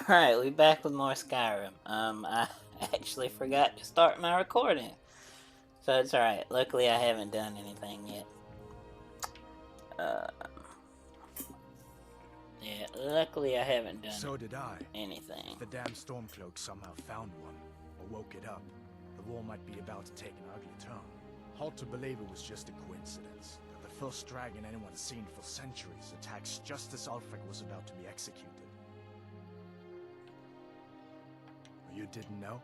Alright, we back with more Skyrim. I actually forgot to start my recording. So it's alright. Luckily I haven't done anything yet. Uh, yeah, luckily I haven't done So did I. anything. If the damn Stormcloak somehow found one, or woke it up, the war might be about to take an ugly turn. Hard to believe it was just a coincidence, that the first dragon anyone's seen for centuries attacks just as Ulfric was about to be executed. You didn't know?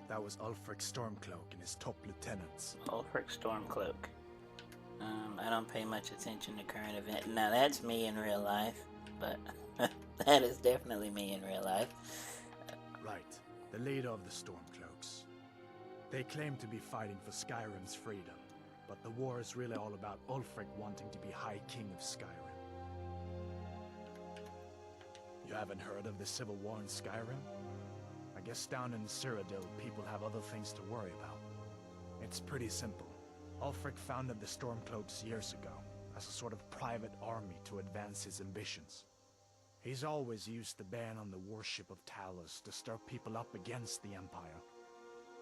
That was Ulfric Stormcloak and his top lieutenants. Ulfric Stormcloak. I don't pay much attention to current events. Now that's me in real life, but that is definitely me in real life. Right, the leader of the Stormcloaks. They claim to be fighting for Skyrim's freedom, but the war is really all about Ulfric wanting to be High King of Skyrim. You haven't heard of the civil war in Skyrim? I guess down in Cyrodiil, people have other things to worry about. It's pretty simple. Ulfric founded the Stormcloaks years ago, as a sort of private army to advance his ambitions. He's always used the ban on the worship of Talos to stir people up against the Empire.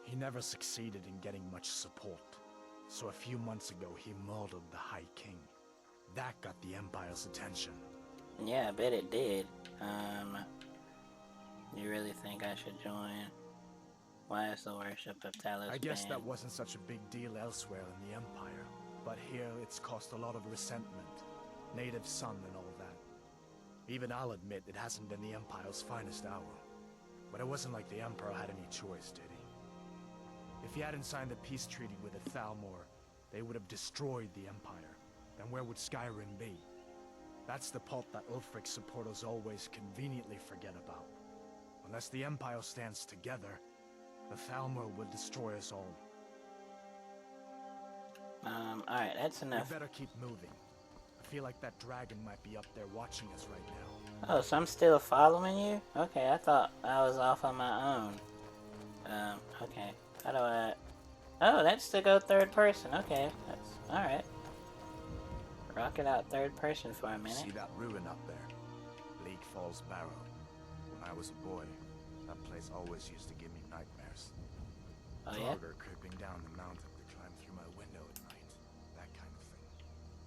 He never succeeded in getting much support, so a few months ago he murdered the High King. That got the Empire's attention. Yeah, I bet it did. You really think I should join? Why is the worship of Talos I guess banned? that wasn't such a big deal elsewhere in the Empire, but here it's caused a lot of resentment. Native son and all that. Even I'll admit it hasn't been the Empire's finest hour. But it wasn't like the Emperor had any choice, did he? If he hadn't signed the peace treaty with the Thalmor, they would have destroyed the Empire. Then where would Skyrim be? That's the part that Ulfric's supporters always conveniently forget about. Unless the Empire stands together, the Thalmor will destroy us all. Alright, that's We enough. better keep moving. I feel like that dragon might be up there watching us right now. Oh, so I'm still following you? Okay, I thought I was off on my own. Okay. How do I... Oh, that's to go third person. Okay, that's... Alright. Rock it out third person for a minute. See that ruin up there? Bleak Falls Barrow. When I was a boy, that place always used to give me nightmares. Oh, yeah? Draugr creeping down the mountain to climb through my window at night. That kind of thing.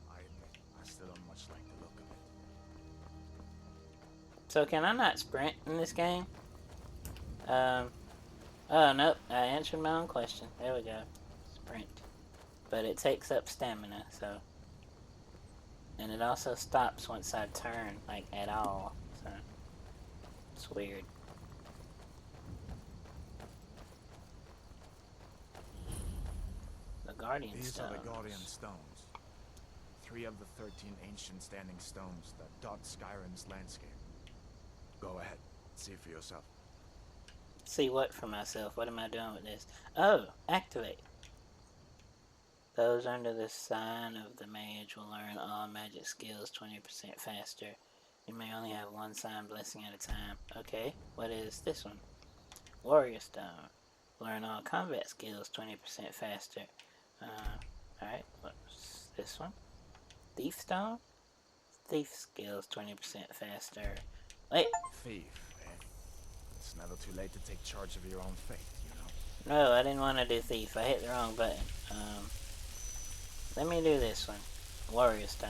I admit, I still don't much like the look of it. So can I not sprint in this game? Oh, nope. I answered my own question. There we go. Sprint. But it takes up stamina, so... And it also stops once I turn, like, at all. So... It's weird. The Guardian These Stones. are the Guardian Stones. 3 of the 13 ancient standing stones that dot Skyrim's landscape. Go ahead, see for yourself. See what for myself? What am I doing with this? Oh, activate. Those under the sign of the mage will learn all magic skills 20% faster. You may only have one sign blessing at a time. Okay, what is this one? Warrior Stone. Learn all combat skills 20% faster. Alright, what's this one? Thief Stone? Thief skills 20% faster. Wait, Thief, eh? It's never too late to take charge of your own fate, you know? no, I didn't want to do Thief. I hit the wrong button. Let me do this one. Warrior Stone.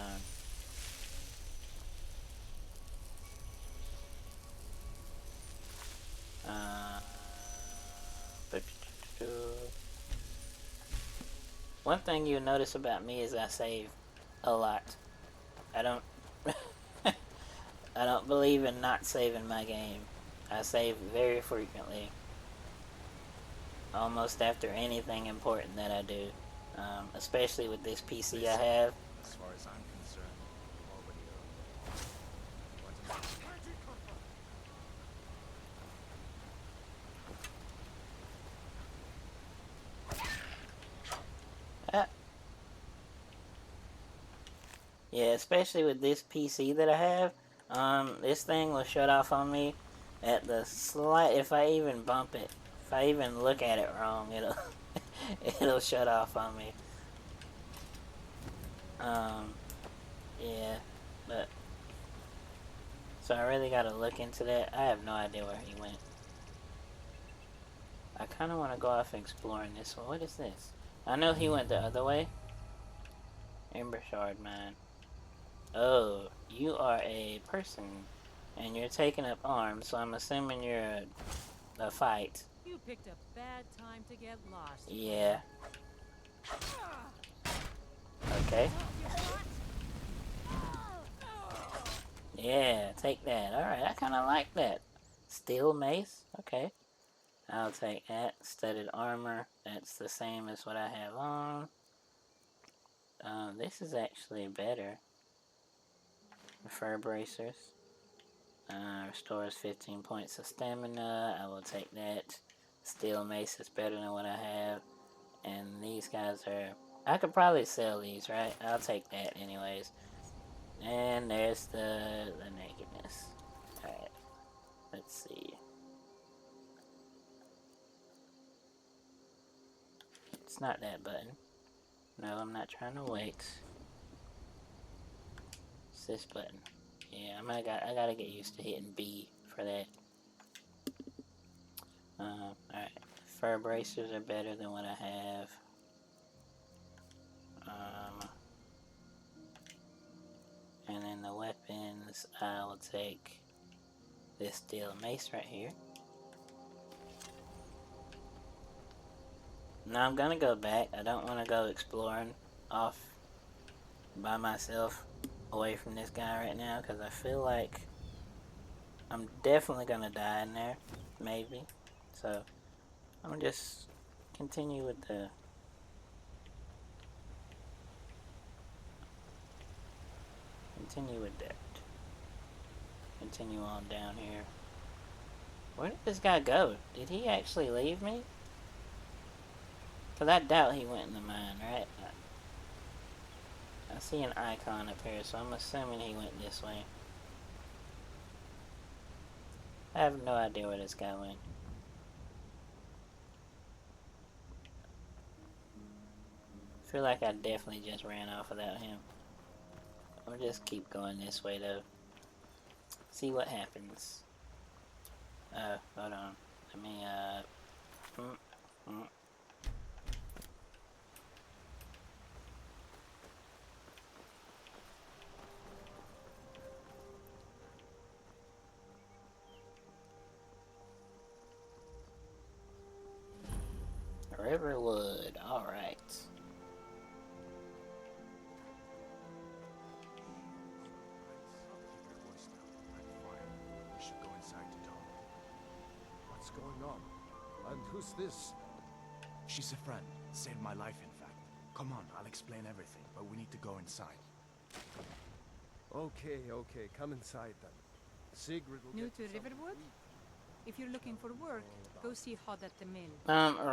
One thing you'll notice about me is I save a lot. I don't I don't believe in not saving my game. I save very frequently. Almost after anything important that I do. Especially with this PC I have. As far as I'm concerned, you've already earned it. Yeah, especially with this PC that I have. This thing will shut off on me at the slight, if I even bump it. If I even look at it wrong, it'll it'll shut off on me. Yeah, but So I really gotta look into that. I have no idea where he went. I kind of want to go off exploring this one. What is this? I know he went the other way. Ember Shard Mine. Oh, you are a person. And you're taking up arms, so I'm assuming you're a fight. You picked a bad time to get lost. Yeah. Okay. Yeah, take that. Alright, I kind of like that. Steel mace? Okay. I'll take that. Studded armor. That's the same as what I have on. This is actually better. Fur bracers. Restores 15 points of stamina. I will take that. Steel mace is better than what I have. And these guys are... I could probably sell these, right? I'll take that anyways. And there's the nakedness. Alright. Let's see. It's not that button. No, I'm not trying to wait. It's this button. Yeah, I gotta get used to hitting B for that. Alright. Fur bracers are better than what I have. And then the weapons, I will take this steel mace right here. Now I'm gonna go back. I don't want to go exploring off by myself away from this guy right now, because I feel like I'm definitely gonna die in there, maybe. So I'm gonna just continue with that. Continue on down here. Where did this guy go? Did he actually leave me? Because I doubt he went in the mine, right? I see an icon up here, so I'm assuming he went this way. I have no idea where this guy went. I feel like I definitely just ran off without him. I'll just keep going this way though. See what happens. Hold on. Let me, Riverwood, alright. We should go inside to talk. What's going on? And who's this? She's a friend. Saved my life, in fact. Come on, I'll explain everything, but we need to go inside. Okay, come inside then. Sigrid will New get to you something Riverwood? eat. If you're looking for work, go see Hod at the mill.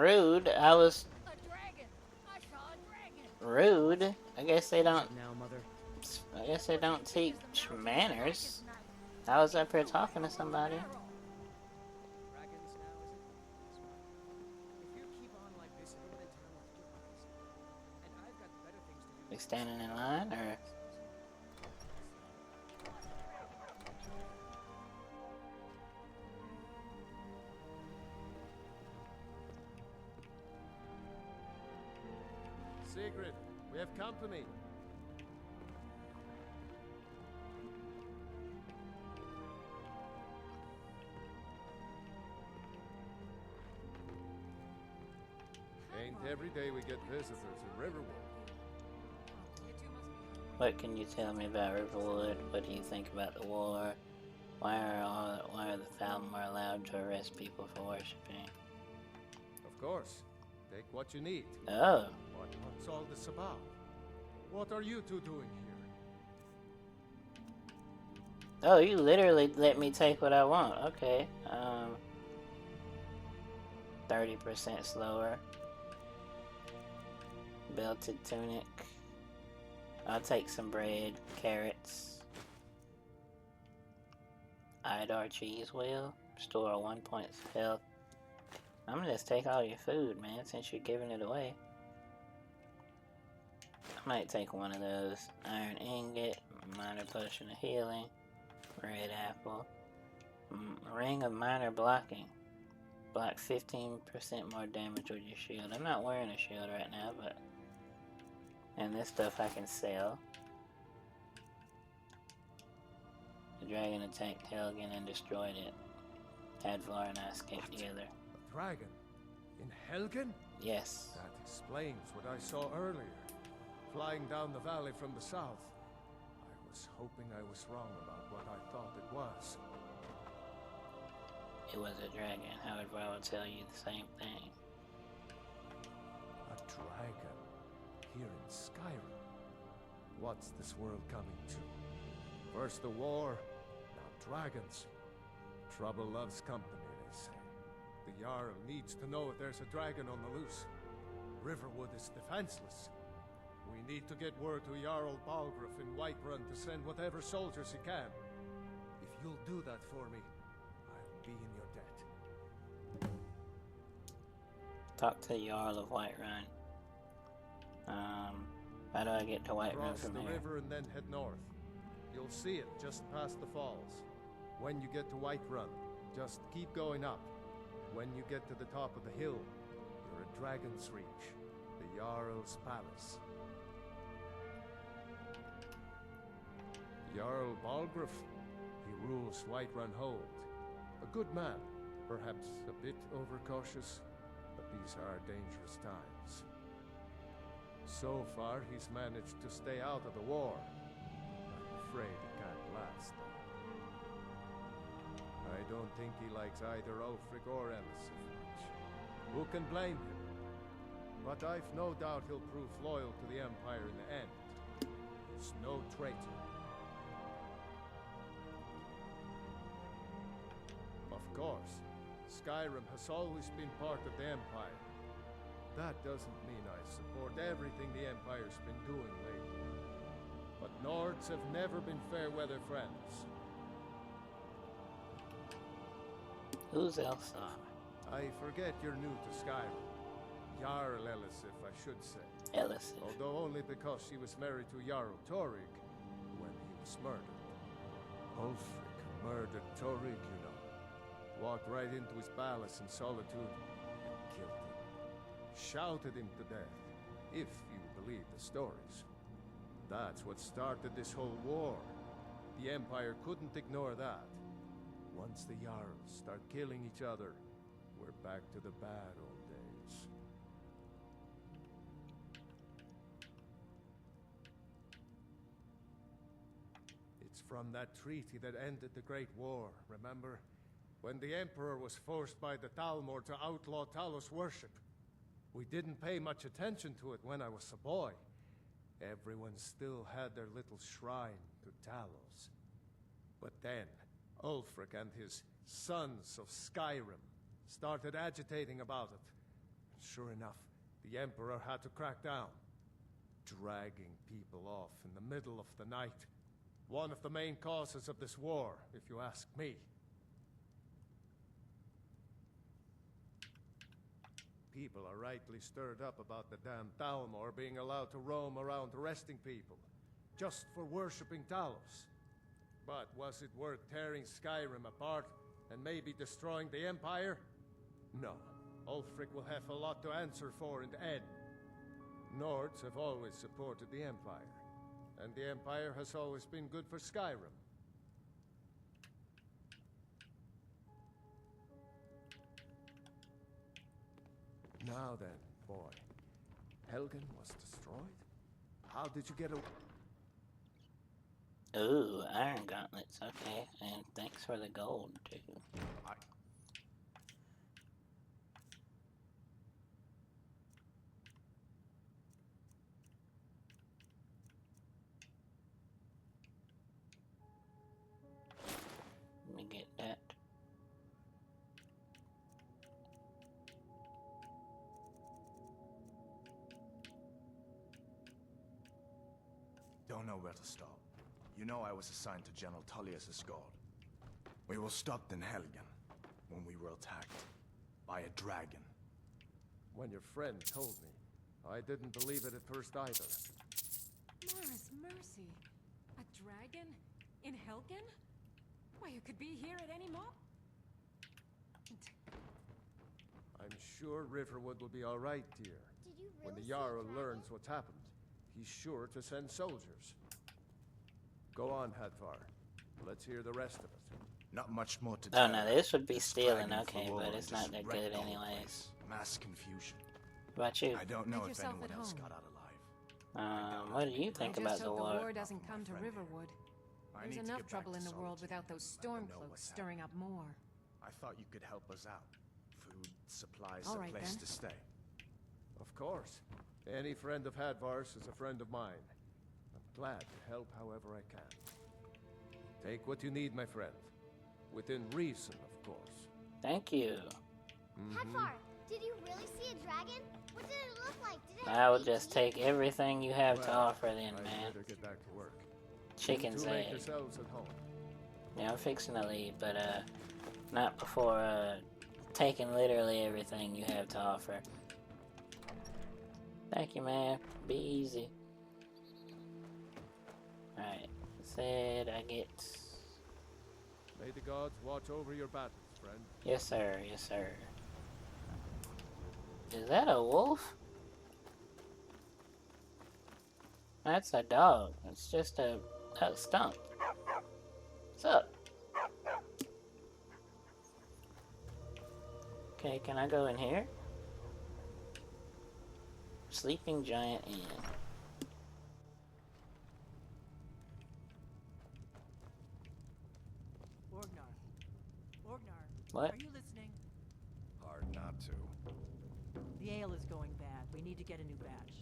Rude. I was A dragon! I saw a dragon! rude. I guess they don't Now, mother. teach manners. I was up here talking to somebody. Dragons now, is it? Smart. If you keep on like this, everyone in town will think you're crazy. And I've got better things to do. We standing in line, or Sigrid, we have company. Ain't every day we get visitors in Riverwood. what can you tell me about Riverwood? What do you think about the war? Why are the Falmer allowed to arrest people for worshiping? Of course. Take what you need. Oh, But what's all this about? What are you two doing here? oh, you literally let me take what I want. Okay, 30% slower. Belted tunic. I'll take some bread, carrots. Idar cheese wheel. Restore 1 point of health. I'm gonna just take all your food, man, since you're giving it away. I might take one of those. Iron ingot, minor potion of healing. Red apple. Ring of minor blocking. Block 15% more damage with your shield. I'm not wearing a shield right now, but... And this stuff I can sell. The dragon attacked Helgen and destroyed it. Hadvar and I escaped together. A dragon? In Helgen? Yes. That explains what I saw earlier. Flying down the valley from the south. I was hoping I was wrong about what I thought it was. It was a dragon. However, I will tell you the same thing. A dragon? Here in Skyrim? What's this world coming to? First the war, now dragons. Trouble loves company, they say. The Jarl needs to know if there's a dragon on the loose. Riverwood is defenseless. We need to get word to Jarl Balgruuf in Whiterun to send whatever soldiers he can. If you'll do that for me, I'll be in your debt. Talk to the Jarl of Whiterun. How do I get to Whiterun Cross from the here? river and then head north. You'll see it just past the falls. When you get to Whiterun, just keep going up. When you get to the top of the hill, you're at Dragon's Reach, the Jarl's palace. Jarl Balgruuf, he rules Whiterun Hold. A good man, perhaps a bit overcautious, but these are dangerous times. So far, he's managed to stay out of the war. I'm afraid it can't last. I don't think he likes either Ulfric or Elisif much. Who can blame him? But I've no doubt he'll prove loyal to the Empire in the end. He's no traitor. Of course, Skyrim has always been part of the Empire. That doesn't mean I support everything the Empire's been doing lately. But Nords have never been fair-weather friends. Who's Elsa? I forget you're new to Skyrim. Jarl Elisif, I should say. Elisif. Although only because she was married to Jarl Torig when he was murdered. Ulfric murdered Torig, you know. Walked right into his palace in Solitude and killed him. Shouted him to death, if you believe the stories. That's what started this whole war. The Empire couldn't ignore that. Once the Jarls start killing each other, we're back to the bad old days. It's from that treaty that ended the Great War, remember? When the Emperor was forced by the Thalmor to outlaw Talos worship. We didn't pay much attention to it when I was a boy. Everyone still had their little shrine to Talos. But then, Ulfric and his sons of Skyrim started agitating about it. And sure enough, the Emperor had to crack down. Dragging people off in the middle of the night. One of the main causes of this war, if you ask me. People are rightly stirred up about the damn Thalmor being allowed to roam around arresting people, just for worshipping Talos. But was it worth tearing Skyrim apart and maybe destroying the Empire? No. Ulfric will have a lot to answer for in the end. Nords have always supported the Empire, and the Empire has always been good for Skyrim. Now then, boy. Helgen was destroyed? How did you get away? Ooh, iron gauntlets. Okay, and thanks for the gold, too. Let me get that. Don't know where to stop. You know I was assigned to General Tullius' guard. We were stopped in Helgen when we were attacked by a dragon. When your friend told me, I didn't believe it at first either. Mars, mercy. A dragon? In Helgen? Why, you could be here at any moment. I'm sure Riverwood will be all right, dear. Did you When really the see a Jarl dragon? learns what's happened, he's sure to send soldiers. Go on, Hadvar. Let's hear the rest of it. Not much more to Oh tell. no, this would be This stealing, dragon okay, flew but over it's and not just that wrecked good the whole anyways. place. Mass confusion. What about you? I don't know Make if yourself anyone at else home. got out alive. What do you think I about just the hope the war? war doesn't come to Friend here. Riverwood. I There's need to enough get back trouble to in the world Solitude. without those Let them know stormcloaks what's stirring up more. I thought you could help us out. Food, supplies, All a right, place then. to stay. Of course. Any friend of Hadvar's is a friend of mine. I'm glad to help however I can. Take what you need, my friend. Within reason, of course. Thank you. Hadvar, did you really see a dragon? What did it look like? Did it I have will big just teeth? take everything you have to Well, offer then, I'd man. better get back to work. Chicken's You two make egg. yourselves at home. Yeah, I'm fixing to leave, but not before taking literally everything you have to offer. Thank you, man. Be easy. Alright. Said I get... May the gods watch over your battles, friend. Yes, sir. Yes, sir. Is that a wolf? That's a dog. It's just a stump. What's up? Okay, can I go in here? Sleeping Giant Inn. Orgnar, What? are you listening? Hard not to. The ale is going bad. We need to get a new batch.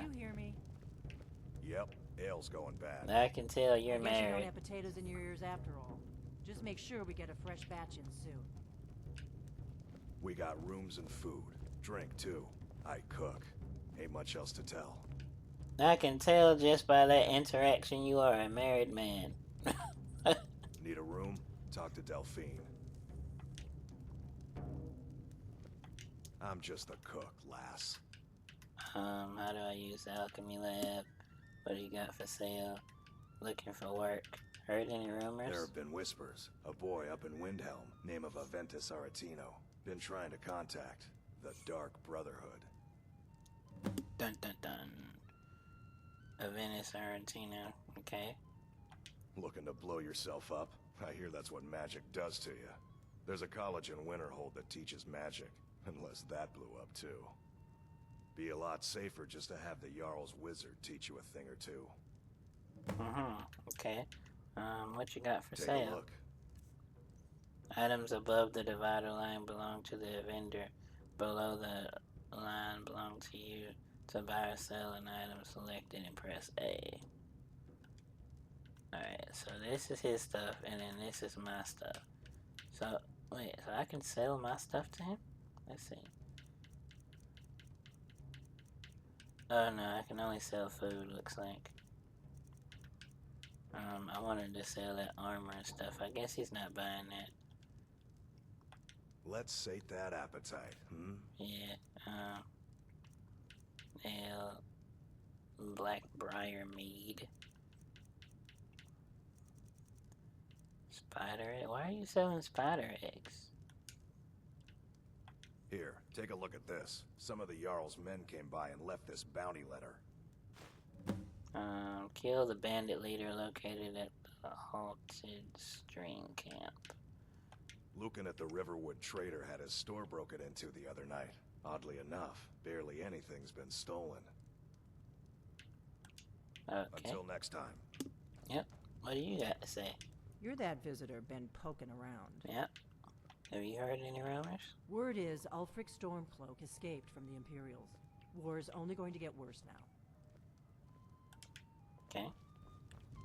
Did you hear me? Yep, ale's going bad. I can tell you're I guess you don't married. have potatoes in your ears after all. Just make sure we get a fresh batch in soon. We got rooms and food. Drink, too. I cook. Ain't much else to tell. I can tell just by that interaction you are a married man. Need a room? Talk to Delphine. I'm just a cook, lass. How do I use the alchemy lab? What do you got for sale? Looking for work. Heard any rumors? There have been whispers. A boy up in Windhelm, name of Aventus Aretino. Been trying to contact the Dark Brotherhood. Dun dun dun. Aventus Argentina. Okay. Looking to blow yourself up? I hear that's what magic does to you. There's a college in Winterhold that teaches magic, unless that blew up too. Be a lot safer just to have the Jarl's wizard teach you a thing or two. Okay. What you got for Take sale? a look. Items above the divider line belong to the vendor. Below the line belong to you. To buy or sell an item selected and press A. Alright, so this is his stuff, and then this is my stuff. So, wait, so I can sell my stuff to him? Let's see. Oh no, I can only sell food, looks like. I wanted to sell that armor and stuff. I guess he's not buying that. Let's sate that appetite, hmm? Yeah, ale, black briar mead. Spider egg? Why are you selling spider eggs? Here, take a look at this. Some of the Jarl's men came by and left this bounty letter. Kill the bandit leader located at the halted string camp. Lucan at the Riverwood Trader had his store broken into the other night. Oddly enough, barely anything's been stolen. Okay. Until next time. Yep. What do you got to say? You're that visitor been poking around. Yep. Have you heard any rumors? Word is Ulfric Stormcloak escaped from the Imperials. War is only going to get worse now. Okay.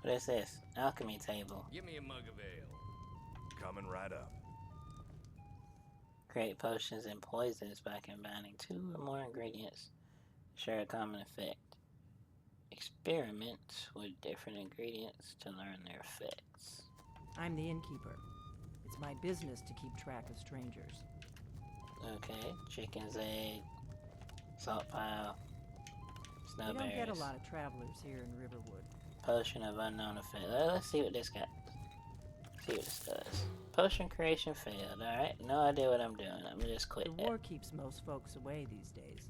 What is this? Alchemy table. Give me a mug of ale. Coming right up. Create potions and poisons by combining 2 or more ingredients. Share a common effect. Experiment with different ingredients to learn their effects. I'm the innkeeper. It's my business to keep track of strangers. Okay. Chicken's egg. Salt pile. We don't get a Snowberries. lot of travelers here in Riverwood. Potion of unknown effect. Let's see what this got. See what this does. Potion creation failed. Alright, no idea what I'm doing. I'm gonna just quit The that. war keeps most folks away these days.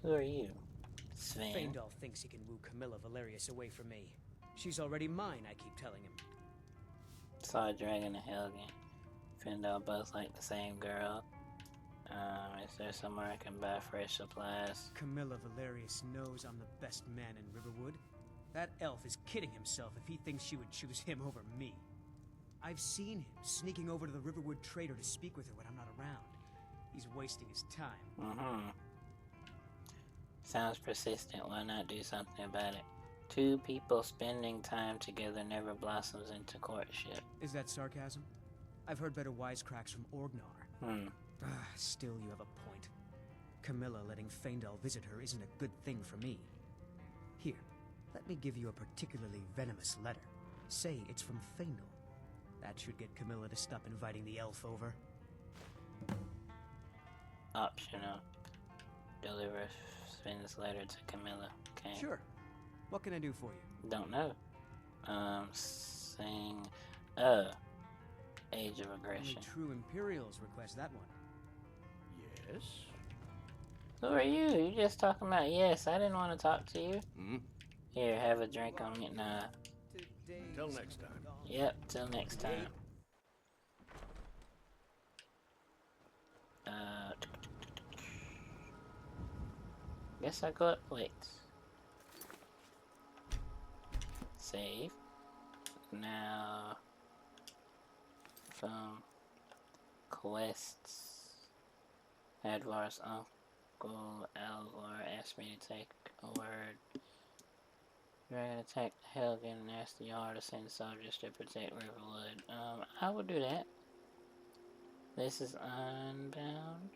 Who are you? Sven. Faendal thinks he can woo Camilla Valerius away from me. She's already mine, I keep telling him. Saw a dragon and Helgen. Fendel both like the same girl. Is there somewhere I can buy fresh supplies? Camilla Valerius knows I'm the best man in Riverwood. That elf is kidding himself if he thinks she would choose him over me. I've seen him sneaking over to the Riverwood trader to speak with her when I'm not around. He's wasting his time. Sounds persistent. Why not do something about it? Two people spending time together never blossoms into courtship. Is that sarcasm? I've heard better wisecracks from Orgnar. Still, you have a point. Camilla letting Faendal visit her isn't a good thing for me. Here, let me give you a particularly venomous letter. Say it's from Faendal. That should get Camilla to stop inviting the elf over. Optional. Deliver Sven's letter to Camilla. Okay. Sure. What can I do for you? Don't know. Sing. Age of Aggression. Only true Imperials request that one. Yes? Who are you? You just talking about yes. I didn't want to talk to you. Hmm? Here, have a drink on me. Nah. Till next time. Yep, till next time. Guess I go up. Wait. Save. Now. Some quests. Advar's uncle Alvar asked me to take a word. Dragon attack Helgen and ask the Jarl to send soldiers to protect Riverwood. I will do that. This is unbound.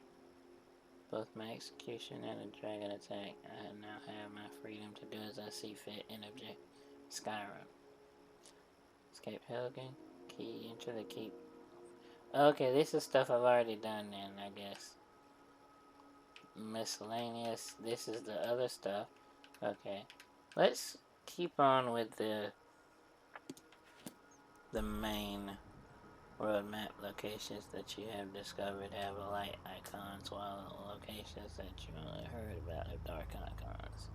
Both my execution and a dragon attack. I now have my freedom to do as I see fit in object Skyrim. Escape Helgen. Key into the keep. Okay, this is stuff I've already done then, I guess. Miscellaneous. This is the other stuff. Okay. Let's keep on with the main world map locations that you have discovered have light icons, while the locations that you only heard about have dark icons.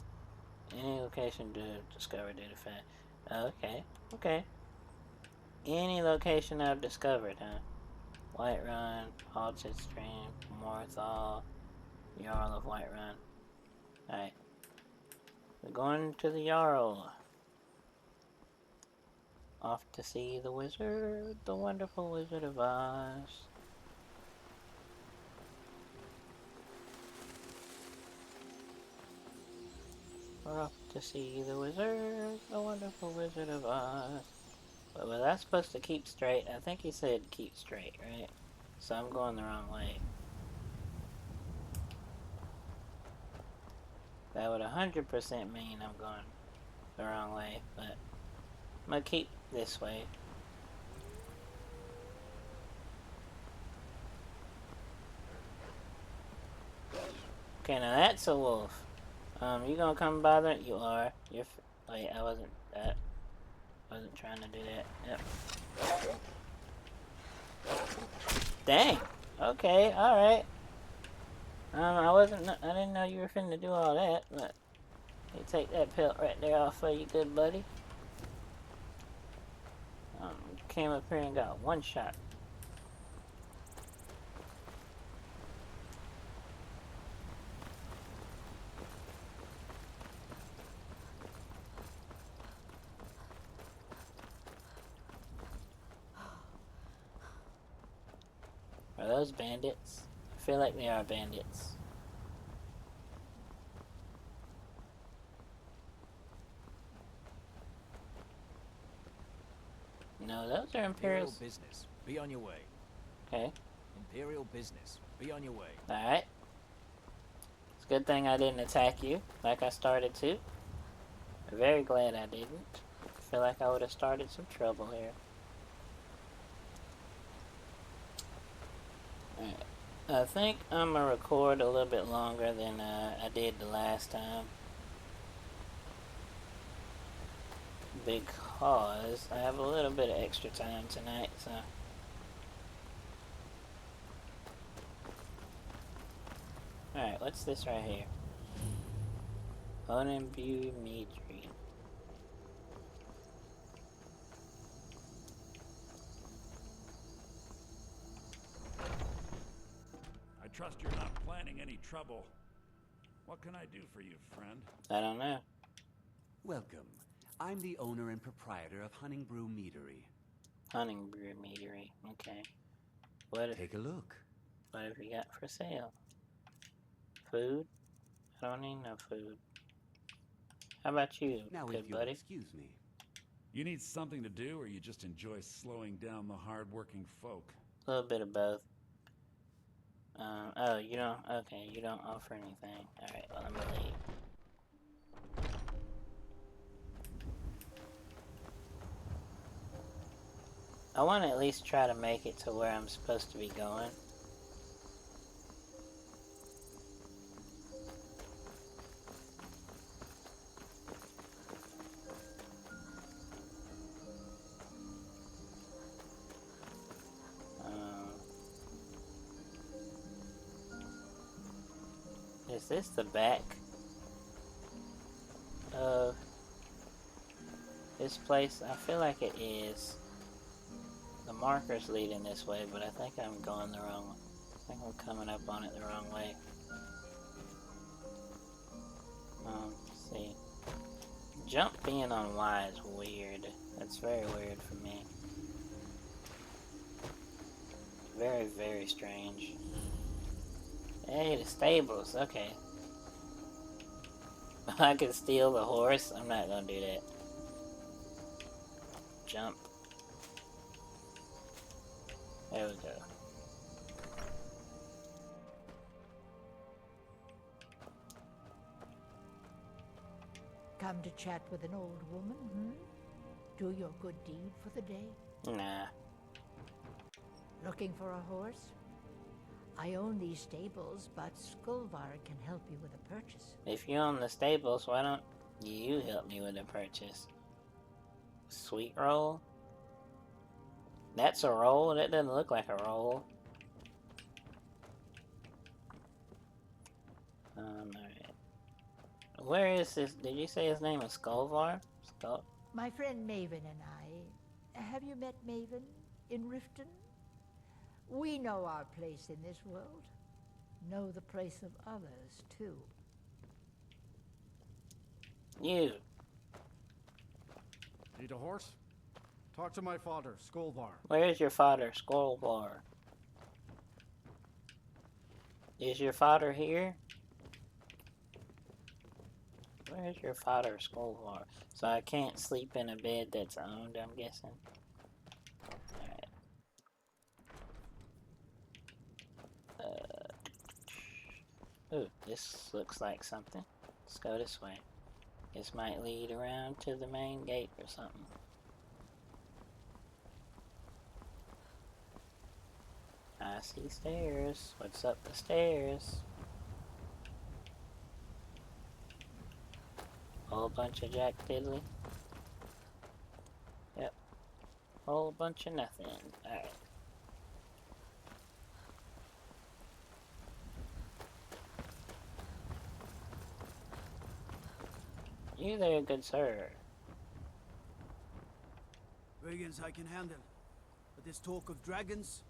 Any location discovered due to fact. Okay, okay. Any location I've discovered, huh? Whiterun, Halted Stream, Morthal, Jarl of Whiterun. Alright. We're going to the Jarl. Off to see the wizard, the wonderful Wizard of Oz. We're off to see the wizard, the wonderful Wizard of Oz. But was I supposed to keep straight? I think he said keep straight, right? So I'm going the wrong way. That would 100% mean I'm going the wrong way, but I'm gonna keep this way. Okay, now that's a wolf. You gonna come bother? You are. Wait, I wasn't trying to do that. Yep. Dang. Okay, alright. I didn't know you were finna do all that, but you take that pelt right there off for you, good buddy. Came up here and got one shot. Are those bandits? I feel like they are bandits. No, those are Imperials. Imperial business. Be on your way. Okay. Imperial business. Be on your way. Alright. It's a good thing I didn't attack you like I started to. I'm very glad I didn't. I feel like I would have started some trouble here. Alright. I think I'm gonna record a little bit longer than I did the last time. because I have a little bit of extra time tonight, so. Alright, what's this right here? Unimbued Midri. I trust you're not planning any trouble. What can I do for you, friend? I don't know. Welcome. I'm the owner and proprietor of Honningbrew Meadery. Honningbrew Meadery, okay. Take a look. What have you got for sale? Food? I don't need no food. How about you, Now, good if you'll buddy? excuse me. You need something to do, or you just enjoy slowing down the hard-working folk? A little bit of both. Oh, you don't, okay, you don't offer anything. Alright, well, I'm gonna leave. I want to at least try to make it to where I'm supposed to be going. Is this the back of this place? I feel like it is. The marker's leading this way, but I think I'm going the wrong way. I think I'm coming up on it the wrong way. Let's see. Jump being on Y is weird. That's very weird for me. Very, very strange. Hey, the stables. Okay. I can steal the horse. I'm not gonna do that. Jump. There we go. Come to chat with an old woman, hmm? Do your good deed for the day? Nah. Looking for a horse? I own these stables, but Skulvar can help you with a purchase. If you own the stables, why don't you help me with a purchase? Sweet roll? That's a roll? That doesn't look like a roll. Alright. Where is this? Did you say his name is Skulvar? My friend Maven and I... Have you met Maven in Riften? We know our place in this world. Know the place of others, too. You. Need a horse? Talk to my father, Skolvar. Where's your father, Skulvar? Is your father here? Where's your father, Skulvar? So I can't sleep in a bed that's owned, I'm guessing. Ooh, this looks like something. Let's go this way. This might lead around to the main gate or something. I see stairs. What's up the stairs? Whole bunch of Jack Diddley. Yep. Whole bunch of nothing. Alright. You there, good sir. Brigands I can handle. But this talk of dragons,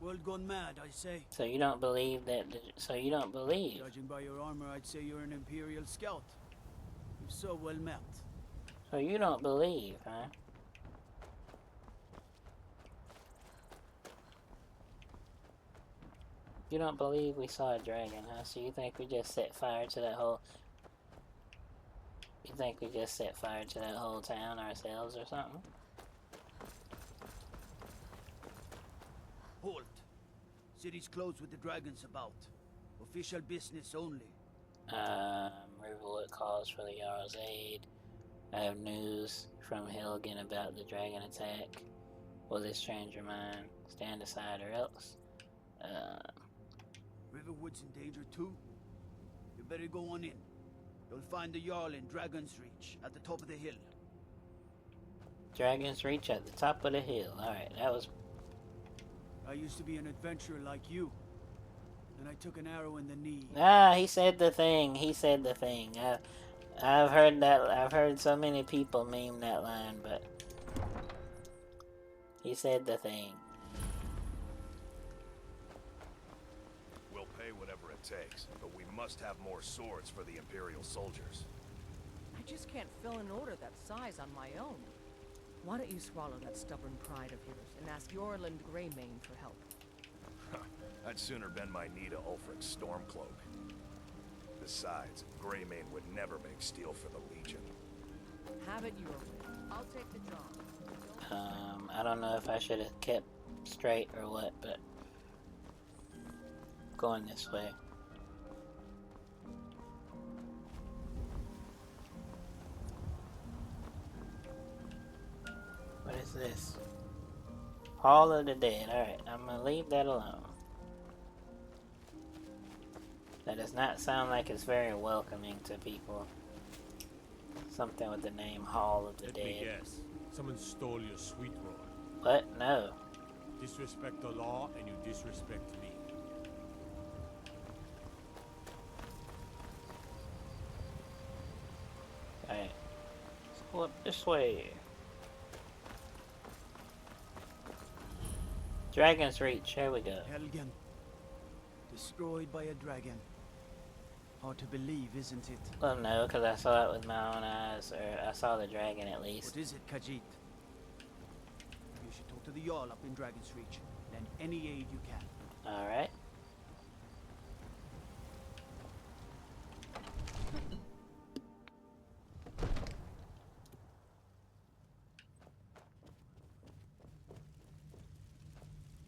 world gone mad, I say. So you don't believe that, so you don't believe? Judging by your armor, I'd say you're an Imperial scout. You're so well met. So you don't believe, huh? You don't believe we saw a dragon, huh? So you think we just set fire to that whole... You think we just set fire to that whole town ourselves or something? Halt. City's closed with the dragons about. Official business only. Revolt calls for the Jarl's aid. I have news from Helgen about the dragon attack. Will this change your mind? Stand aside or else? Riverwood's in danger too? You better go on in. You'll find the Jarl in Dragon's Reach, at the top of the hill. Dragon's Reach at the top of the hill. Alright, that was... I used to be an adventurer like you. Then I took an arrow in the knee. Ah, he said the thing. He said the thing. I've heard that. I've heard so many people meme that line, but... He said the thing. We'll pay whatever it takes, but we must have more swords for the Imperial soldiers. I just can't fill an order that size on my own. Why don't you swallow that stubborn pride of yours and ask Yorland Greymane for help? I'd sooner bend my knee to Ulfric's Stormcloak. Besides, Greymane would never make steel for the Legion. Have it your way. I'll take the job. I don't know if I should have kept straight or what, but... Going this way. What is this? Hall of the Dead. Alright, I'm gonna leave that alone. That does not sound like it's very welcoming to people. Something with the name Hall of the Let Dead. me guess. Someone stole your sweet roll. What? No. Disrespect the law and you disrespect me. Alright. Let's go up this way. Dragon's Reach. Here we go. Helgen. Destroyed by a dragon. Hard to believe, isn't it? Well, no, because I saw it with my own eyes. Or I saw the dragon at least. What is it, Khajiit? You should talk to the Jarl up in Dragon's Reach. Lend any aid you can. Alright.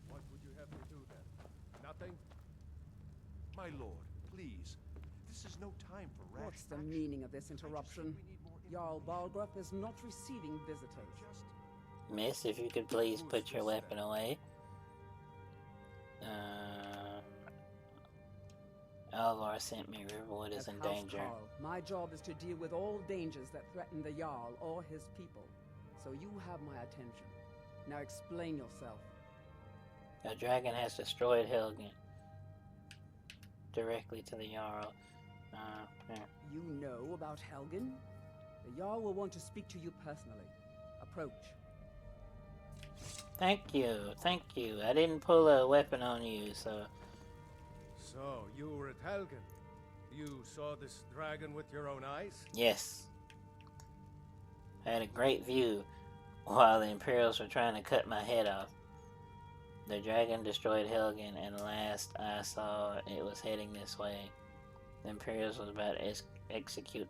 What would you have me do then? Nothing? My lord, please. This is no time for rash What's the meaning of this interruption? Jarl Balgruuf is not receiving visitors. Miss, if you could please put your weapon away. Alvar sent me. Riverwood is As in House danger. Carl, my job is to deal with all dangers that threaten the Jarl or his people. So you have my attention. Now explain yourself. The dragon has destroyed Helgen. Directly to the Jarl. Here. You know about Helgen? The Jarl will want to speak to you personally. Approach. Thank you, thank you. I didn't pull a weapon on you, so... So, you were at Helgen. You saw this dragon with your own eyes? Yes. I had a great view while the Imperials were trying to cut my head off. The dragon destroyed Helgen, and last I saw, it was heading this way. The Imperials was about to execute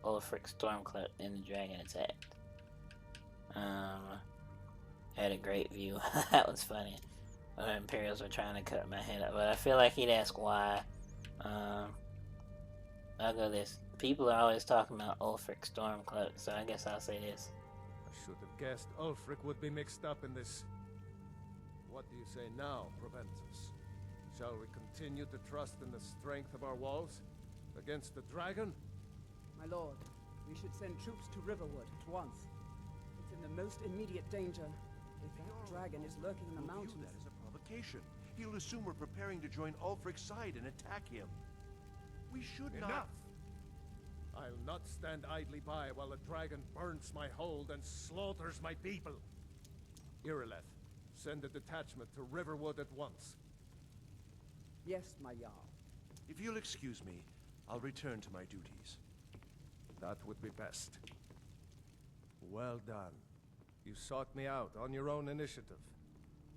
Ulfric Stormcloak, and the dragon attacked. I had a great view. That was funny. The Imperials were trying to cut my head off, but I feel like he'd ask why. I'll go this. People are always talking about Ulfric Stormcloak, so I guess I'll say this. I should have guessed Ulfric would be mixed up in this. What do you say now, Proventus? Shall we continue to trust in the strength of our walls? Against the dragon? My lord, we should send troops to Riverwood at once. It's in the most immediate danger. If that dragon is lurking in the mountains... That is a provocation. He'll assume we're preparing to join Ulfric's side and attack him. We should not... I'll not stand idly by while a dragon burns my hold and slaughters my people. Irileth, send a detachment to Riverwood at once. Yes, my Jarl. If you'll excuse me, I'll return to my duties. That would be best. Well done. You sought me out on your own initiative.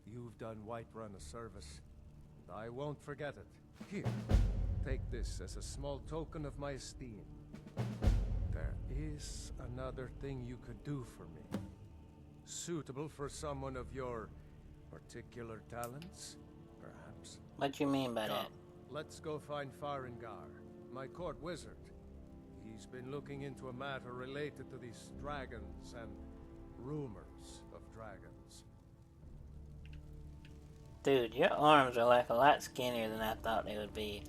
You've done Whiterun a service, and I won't forget it. Here, take this as a small token of my esteem. There is another thing you could do for me. Suitable for someone of your particular talents, perhaps. What do you mean by Come, that? let's go find Farengar, my court wizard. He's been looking into a matter related to these dragons and rumors of dragons. Dude, your arms are like a lot skinnier than I thought they would be.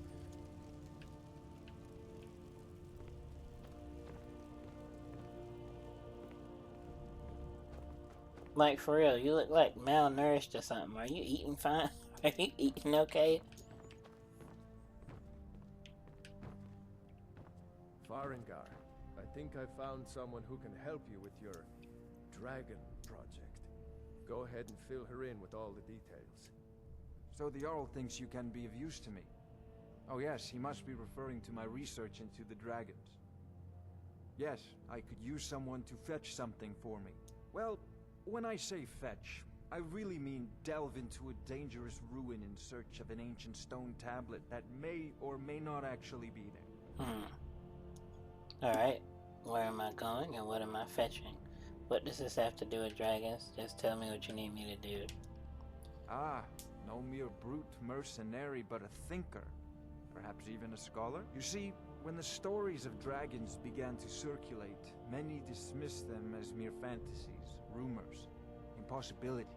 Like, for real, you look like malnourished or something. Are you eating fine? Are you eating okay? Farengar, I think I found someone who can help you with your dragon project. Go ahead and fill her in with all the details. So the Jarl thinks you can be of use to me. Oh yes, he must be referring to my research into the dragons. Yes, I could use someone to fetch something for me. Well, when I say fetch, I really mean delve into a dangerous ruin in search of an ancient stone tablet that may or may not actually be there. Alright, where am I going and what am I fetching? What does this have to do with dragons? Just tell me what you need me to do. Ah, no mere brute mercenary, but a thinker. Perhaps even a scholar? You see, when the stories of dragons began to circulate, many dismissed them as mere fantasies, rumors, impossibilities.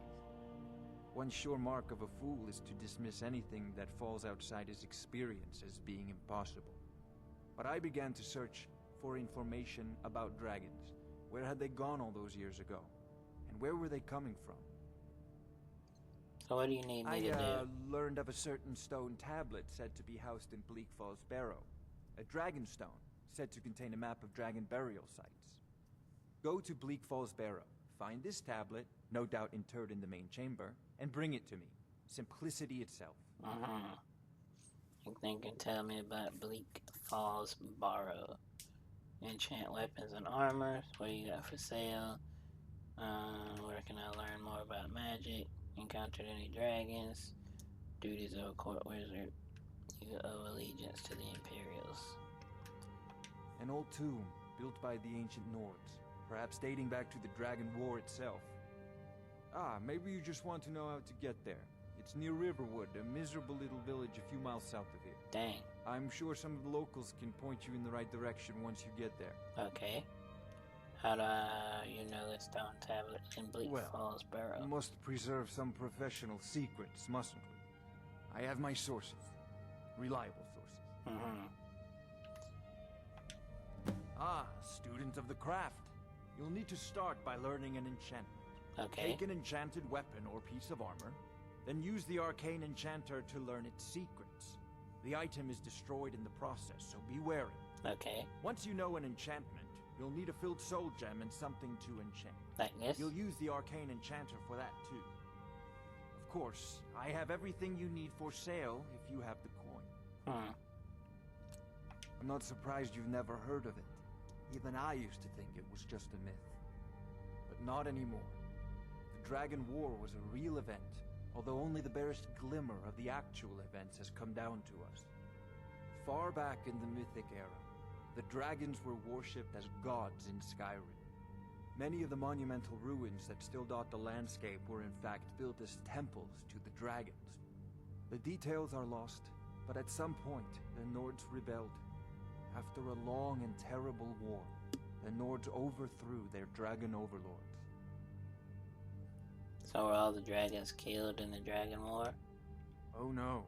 One sure mark of a fool is to dismiss anything that falls outside his experience as being impossible. But I began to search for information about dragons. Where had they gone all those years ago? And where were they coming from? So what do you need me to do? I learned of a certain stone tablet said to be housed in Bleak Falls Barrow. A dragon stone, said to contain a map of dragon burial sites. Go to Bleak Falls Barrow, find this tablet, no doubt interred in the main chamber, and bring it to me. Simplicity itself. You think you can tell me about Bleak Falls Barrow? Enchant weapons and armor. What do you got for sale? Where can I learn more about magic? Encountered any dragons? Duties of a court wizard. You owe allegiance to the Imperials. An old tomb, built by the ancient Nords, perhaps dating back to the Dragon War itself. Ah, maybe you just want to know how to get there. It's near Riverwood, a miserable little village a few miles south of here. Dang. I'm sure some of the locals can point you in the right direction once you get there. Okay. How do you know the stone tablet in Bleak Falls Barrow? We must preserve some professional secrets, mustn't we? I have my sources. Reliable sources. Ah, student of the craft. You'll need to start by learning an enchantment. Okay. Take an enchanted weapon or piece of armor, then use the arcane enchanter to learn its secrets. The item is destroyed in the process, so be wary. Okay. Once you know an enchantment, you'll need a filled soul gem and something to enchant. Like this? You'll use the arcane enchanter for that too. Of course, I have everything you need for sale if you have the coin. I'm not surprised you've never heard of it. Even I used to think it was just a myth. But not anymore. The Dragon War was a real event, although only the barest glimmer of the actual events has come down to us. Far back in the Mythic era, the dragons were worshipped as gods in Skyrim. Many of the monumental ruins that still dot the landscape were in fact built as temples to the dragons. The details are lost, but at some point, the Nords rebelled. After a long and terrible war, the Nords overthrew their dragon overlords. So were all the dragons killed in the Dragon War? Oh no.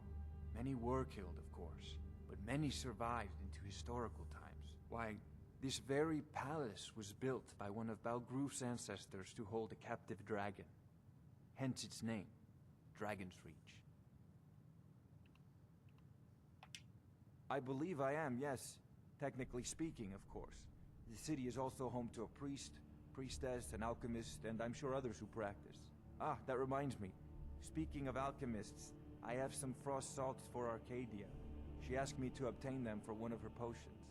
Many were killed, of course, but many survived into historical times. Why, this very palace was built by one of Balgroof's ancestors to hold a captive dragon. Hence its name, Dragon's Reach. I believe I am, yes. Technically speaking, of course. The city is also home to a priest, priestess, an alchemist, and I'm sure others who practice. Ah, that reminds me. Speaking of alchemists, I have some frost salts for Arcadia. She asked me to obtain them for one of her potions.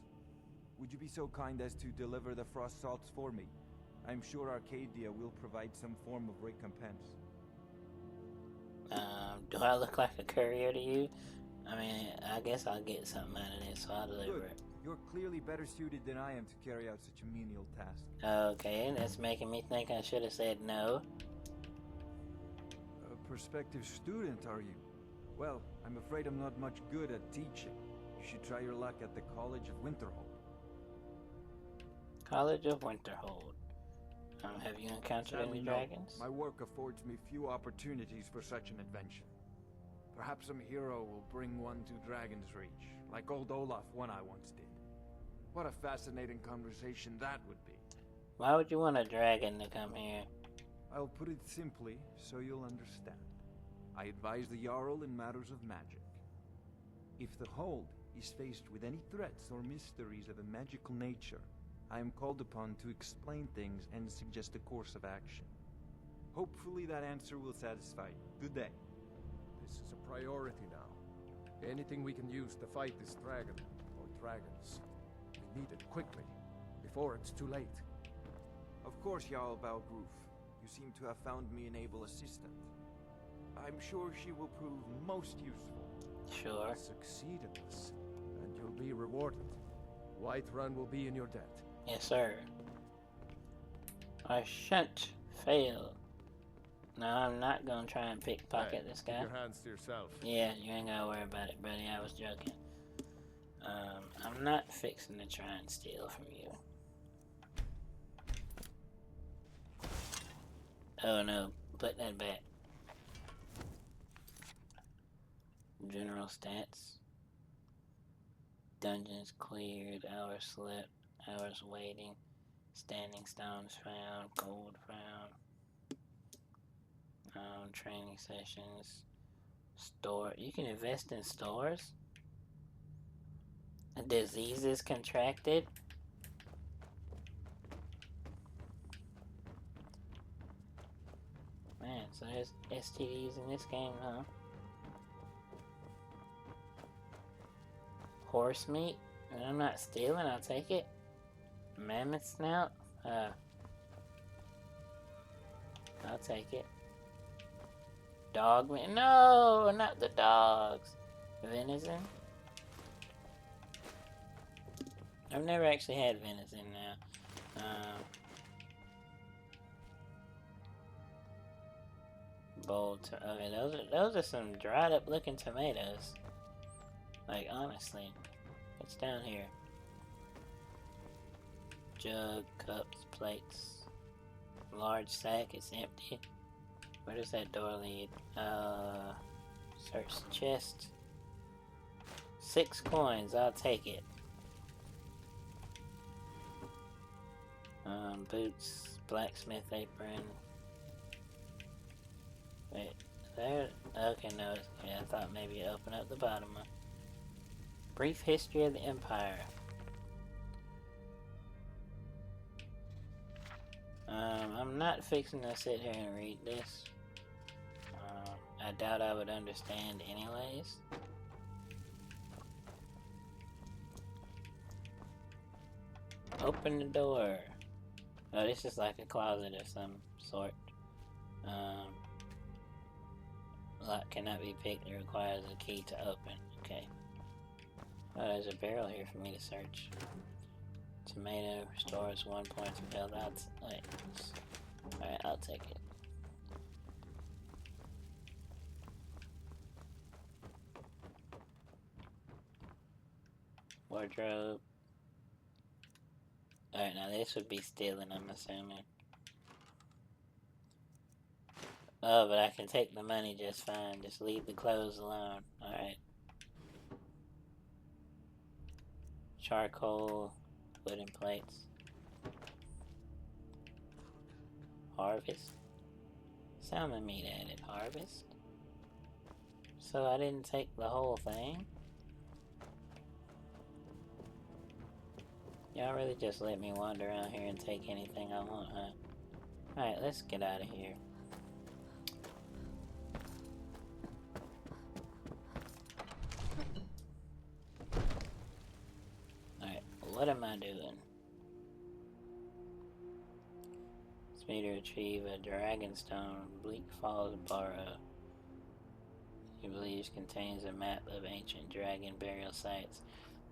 Would you be so kind as to deliver the frost salts for me? I'm sure Arcadia will provide some form of recompense. Do I look like a courier to you? I mean, I guess I'll get something out of this, so I'll deliver it. You're clearly better suited than I am to carry out such a menial task. Okay, that's making me think I should have said no. A prospective student, are you? Well, I'm afraid I'm not much good at teaching. You should try your luck at the College of Winterhold. College of Winterhold. Have you encountered any dragons? My work affords me few opportunities for such an adventure. Perhaps some hero will bring one to Dragon's Reach, like old Olaf one I once did. What a fascinating conversation that would be. Why would you want a dragon to come here? I'll put it simply so you'll understand. I advise the Jarl in matters of magic. If the Hold is faced with any threats or mysteries of a magical nature, I am called upon to explain things and suggest a course of action. Hopefully that answer will satisfy you. Good day. This is a priority now. Anything we can use to fight this dragon, or dragons. We need it quickly, before it's too late. Of course, Jarl Balgroof. You seem to have found me an able assistant. I'm sure she will prove most useful. Sure. Succeed in this, and you'll be rewarded. Whiterun will be in your debt. Yes, sir. I shan't fail. No, I'm not gonna try and pickpocket this guy. Keep your hands to yourself. Yeah, you ain't gotta worry about it, buddy. I was joking. I'm not fixing to try and steal from you. Oh no, put that back. General stats. Dungeons cleared, hours slept, hours waiting, standing stones found, gold found, training sessions, store. You can invest in stores? Diseases contracted? Man, so there's STDs in this game, huh? Horse meat? And I'm not stealing, I'll take it. Mammoth snout? I'll take it. Dog meat? No, not the dogs. Venison? I've never actually had venison now. Bold. Okay, those are some dried up looking tomatoes. Like honestly, what's down here? Jug, cups, plates, large sack. It's empty. Where does that door lead? Search the chest. 6 coins. I'll take it. Boots, blacksmith apron. Wait, there? Okay, no. Yeah, I thought maybe open up the bottom one. Brief history of the Empire. I'm not fixing to sit here and read this. I doubt I would understand anyways. Open the door. Oh, this is like a closet of some sort. Lock cannot be picked. It requires a key to open. Okay. Oh, there's a barrel here for me to search. Tomato restores 1 point to health. Alright, I'll take it. Wardrobe. Alright, now this would be stealing, I'm assuming. Oh, but I can take the money just fine. Just leave the clothes alone. Alright. Charcoal. Wooden plates. Harvest. Salmon meat added. Harvest. So I didn't take the whole thing? Y'all really just let me wander around here and take anything I want, huh? Alright, let's get out of here. Alright, what am I doing? It's me to retrieve a Dragonstone, Bleak Falls Burrow. He believes contains a map of ancient dragon burial sites.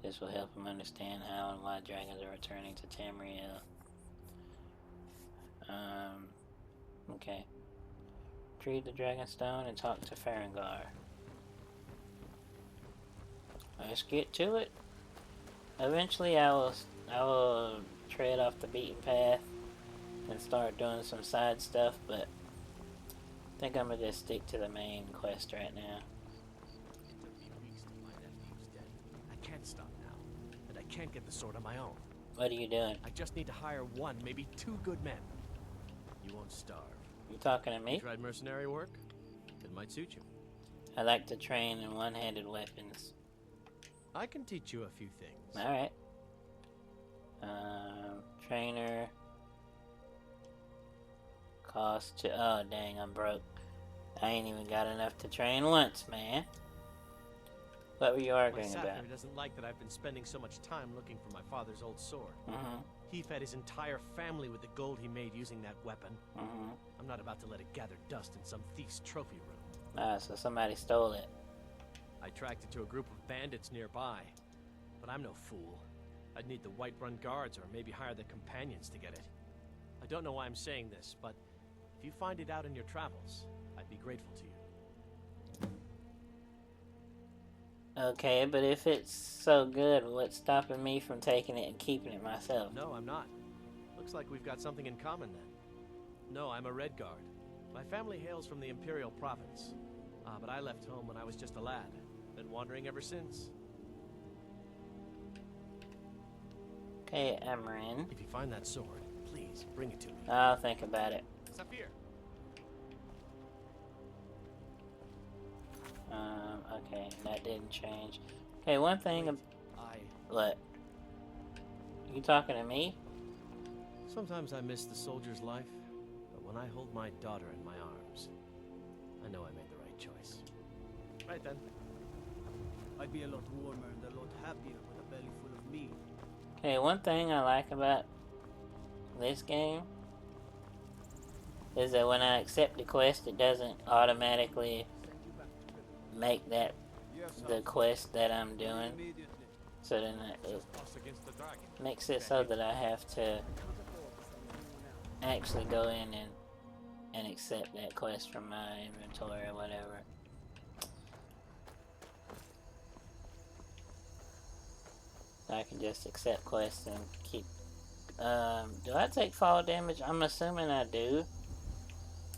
This will help him understand how and why dragons are returning to Tamriel. Okay. Retrieve the Dragonstone and talk to Farengar. Let's get to it. Eventually I will tread off the beaten path and start doing some side stuff, but I think I'm gonna just stick to the main quest right now. I can't stop now, and I can't get the sword on my own. What are you doing? I just need to hire 1, maybe 2 good men. You won't starve. You talking to me? You tried mercenary work? It might suit you. I like to train in one-handed weapons. I can teach you a few things. Alright. Trainer. Cost to... Oh, dang, I'm broke. I ain't even got enough to train once, man. What were you arguing My about? Sapphire doesn't like that I've been spending so much time looking for my father's old sword. Mm-hmm. He fed his entire family with the gold he made using that weapon. Mm-hmm. I'm not about to let it gather dust in some thief's trophy room. Ah, so somebody stole it. I tracked it to a group of bandits nearby. But I'm no fool. I'd need the Whiterun guards or maybe hire the companions to get it. I don't know why I'm saying this, but if you find it out in your travels, I'd be grateful to you. Okay, but if it's so good, what's stopping me from taking it and keeping it myself? No, I'm not. Looks like we've got something in common then. No, I'm a Red Guard. My family hails from the Imperial Province. But I left home when I was just a lad. Been wandering ever since. Okay, Amarin. If you find that sword, please bring it to me. I'll think about it. Saphir. Okay, that didn't change. Okay, one thing. What? You talking to me? Sometimes I miss the soldier's life, but when I hold my daughter in my arms, I know I made the right choice. Right then. I'd be a lot warmer and a lot happier with a belly full of meat. Okay, one thing I like about this game is that when I accept the quest, it doesn't automatically make that the quest that I'm doing. So then it makes it so that I have to actually go in and accept that quest from my inventory or whatever. I can just accept quests and keep... do I take fall damage? I'm assuming I do.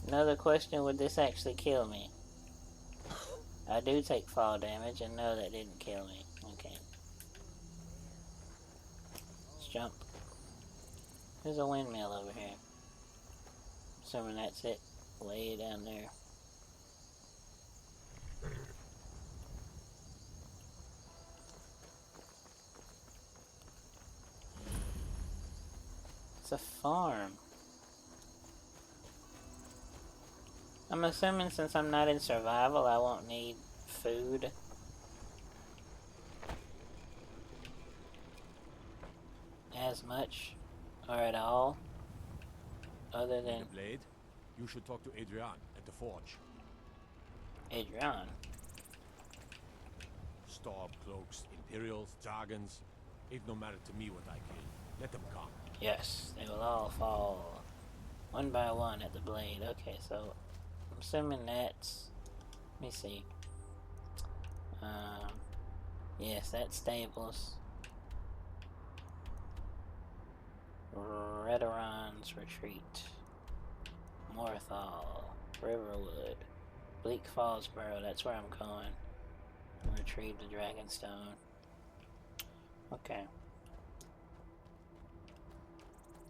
Another question, would this actually kill me? I do take fall damage, and no, that didn't kill me. Okay. Let's jump. There's a windmill over here. Assuming that's it. Way down there. It's a farm. I'm assuming since I'm not in survival, I won't need food. As much, or at all, other than... The blade? You should talk to Adrian at the forge. Adrian? Storm cloaks, Imperials, Dragons. It no matter to me what I kill. Let them come. Yes, they will all fall one by one at the blade. Okay, so I'm assuming that's... Let me see. Yes, that's stables. Redoran's Retreat. Morthal. Riverwood. Bleak Falls Burrow, that's where I'm going. Retrieve the Dragonstone. Okay.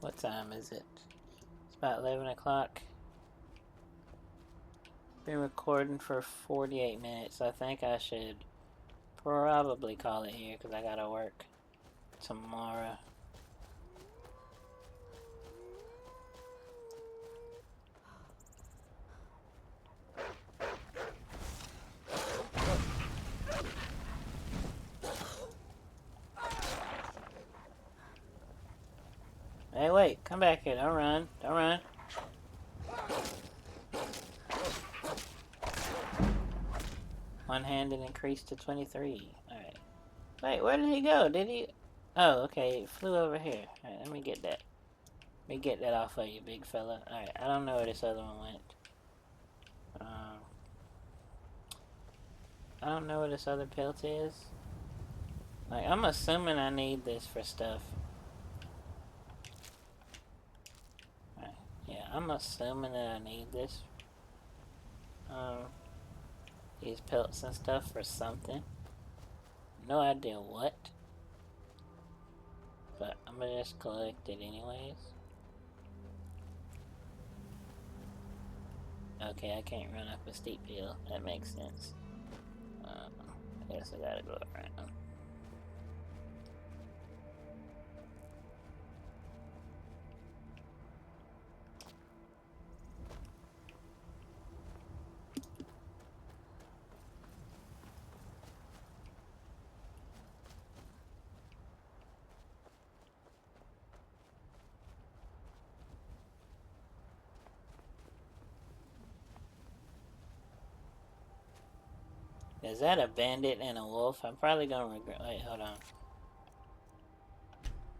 What time is it? It's about 11 o'clock. Been recording for 48 minutes. I think I should probably call it here because I gotta work tomorrow. Hey, wait, come back here. Don't run. Don't run. One-handed increased to 23. Alright. Wait, where did he go? Did he... Oh, okay, he flew over here. Alright, let me get that. Let me get that off of you, big fella. Alright, I don't know where this other one went. I don't know where this other pelt is. Like, I'm assuming I need this for stuff. Alright, yeah, I'm assuming that I need this. These pelts and stuff for something. No idea what. But I'm gonna just collect it anyways. Okay, I can't run up a steep hill. That makes sense. I guess I gotta go around. Is that a bandit and a wolf? I'm probably gonna regret. Wait, hold on.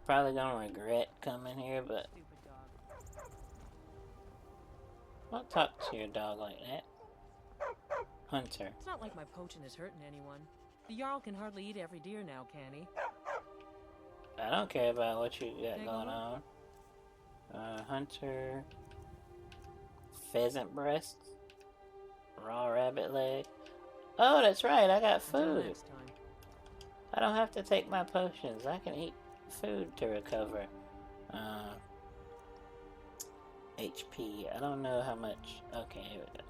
Probably gonna regret coming here, but don't talk to your dog like that. Hunter. It's not like my poaching is hurting anyone. The Jarl can hardly eat every deer now, can he? I don't care about what you got going on. Hunter. Pheasant breast. Raw rabbit leg. Oh, that's right, I got food. I don't have to take my potions. I can eat food to recover. HP. I don't know how much. Okay, here we go.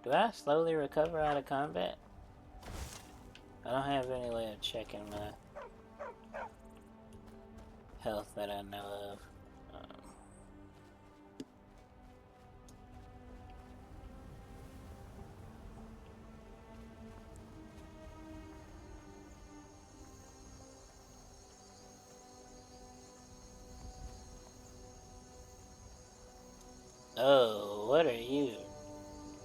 Do I slowly recover out of combat? I don't have any way of checking my health that I know of. Oh, what are you?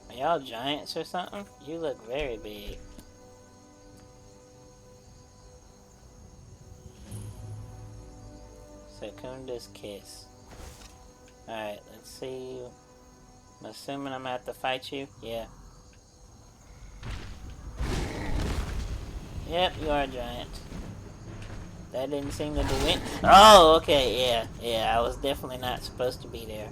Are y'all giants or something? You look very big. Secunda's kiss. Alright, let's see. I'm assuming I'm gonna have to fight you? Yeah. Yep, you are a giant. That didn't seem to do it. Oh, okay, yeah. Yeah, I was definitely not supposed to be there.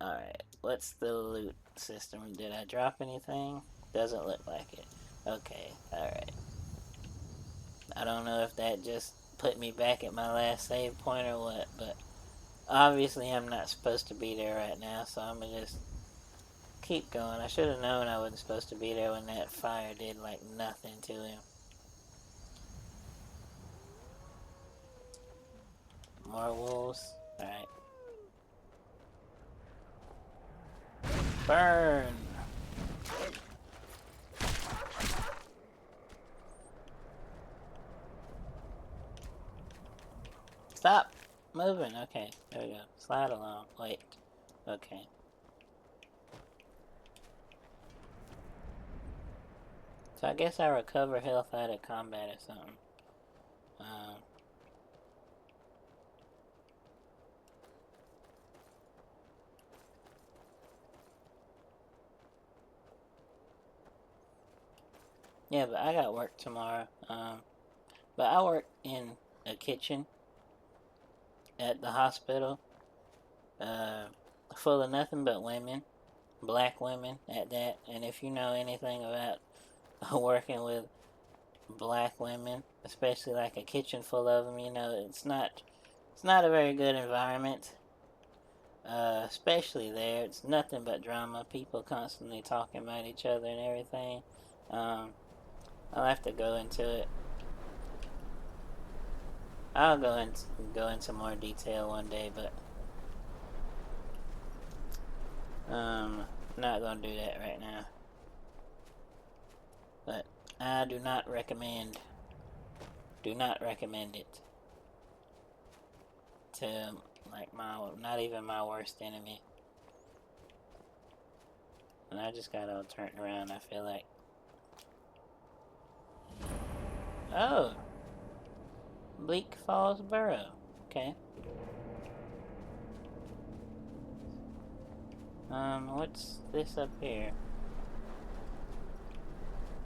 Alright. What's the loot system? Did I drop anything? Doesn't look like it. Okay, alright. I don't know if that just put me back at my last save point or what, but obviously I'm not supposed to be there right now, so I'm gonna just keep going. I should have known I wasn't supposed to be there when that fire did like nothing to him. More wolves? Alright. Burn! Stop moving. Okay, there we go. Slide along. Wait. Okay. So I guess I recover health out of combat or something. Yeah, but I got work tomorrow. But I work in a kitchen at the hospital. Full of nothing but women. Black women at that. And if you know anything about working with black women, especially like a kitchen full of them, you know, it's not a very good environment. Especially there, it's nothing but drama. People constantly talking about each other and everything. I'll have to go into it. I'll go into more detail one day, but not gonna do that right now. But I do not recommend it to like not even my worst enemy. And I just got all turned around, I feel like. Oh! Bleak Falls Burrow. Okay. What's this up here?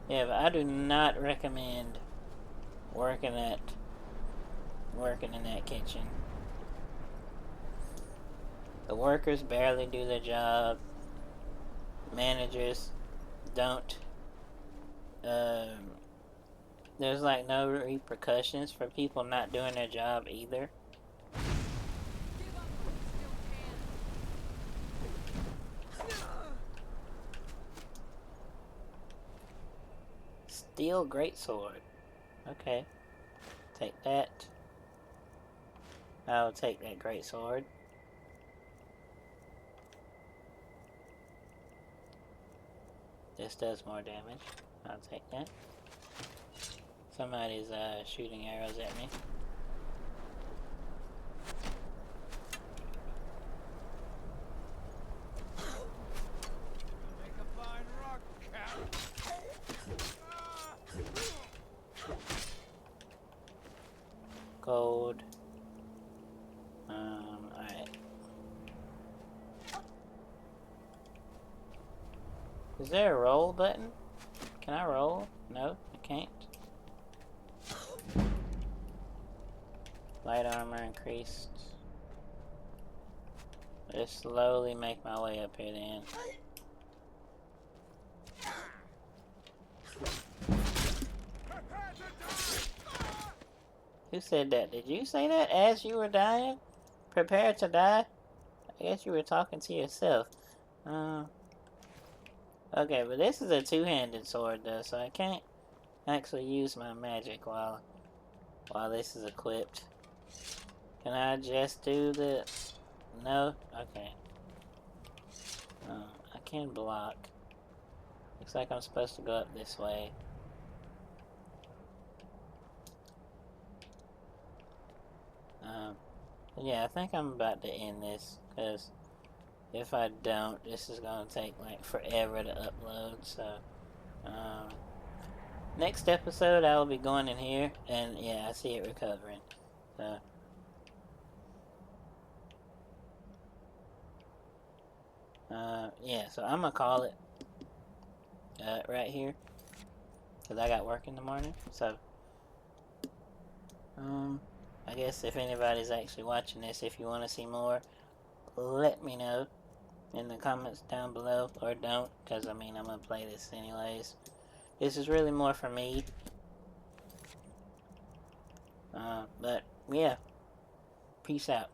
Yeah, but I do not recommend working in that kitchen. The workers barely do their job. Managers don't. There's like no repercussions for people not doing their job either. Steel greatsword. Okay. Take that. I'll take that greatsword. This does more damage. I'll take that. Somebody's shooting arrows at me. Make a fine rock, Cap. Gold. Alright. Is there a roll button? Can I roll? No, I can't. Light armor increased. Just slowly make my way up here then. Who said that? Did you say that as you were dying? Prepare to die? I guess you were talking to yourself. Okay, but this is a two-handed sword though, so I can't actually use my magic while this is equipped. Can I just do the... No? Okay. I can block. Looks like I'm supposed to go up this way. Yeah, I think I'm about to end this, because if I don't, this is going to take like forever to upload, so next episode I will be going in here, and yeah, I see it recovering, so yeah, so I'm gonna call it right here, because I got work in the morning, so I guess if anybody's actually watching this, if you want to see more, let me know in the comments down below, or don't, because I mean, I'm gonna play this anyways. This is really more for me. But yeah, peace out.